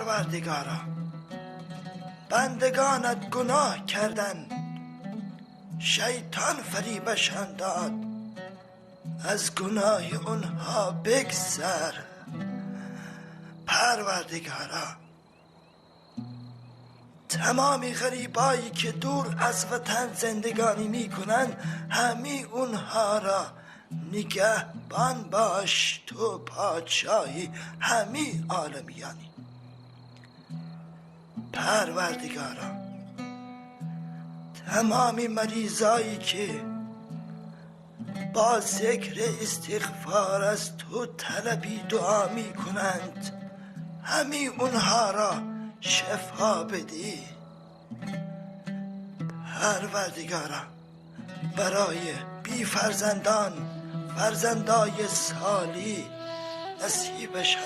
پروردگارا، بندگانت گناه کردن، شیطان فریبشان داد، از گناه اونها بگذر پروردگارا. تمامی غریبایی که دور از وطن زندگانی میکنن، همه اونها را نگهبان باش، تو پادشاهی همه عالمیانی پروردگارا. تمامی مریضایی که با ذکر استغفار از تو طلبی دعا می کنند، همه اونها را شفا بدی پروردگارا. برای بی فرزندان فرزندای سالی نصیبش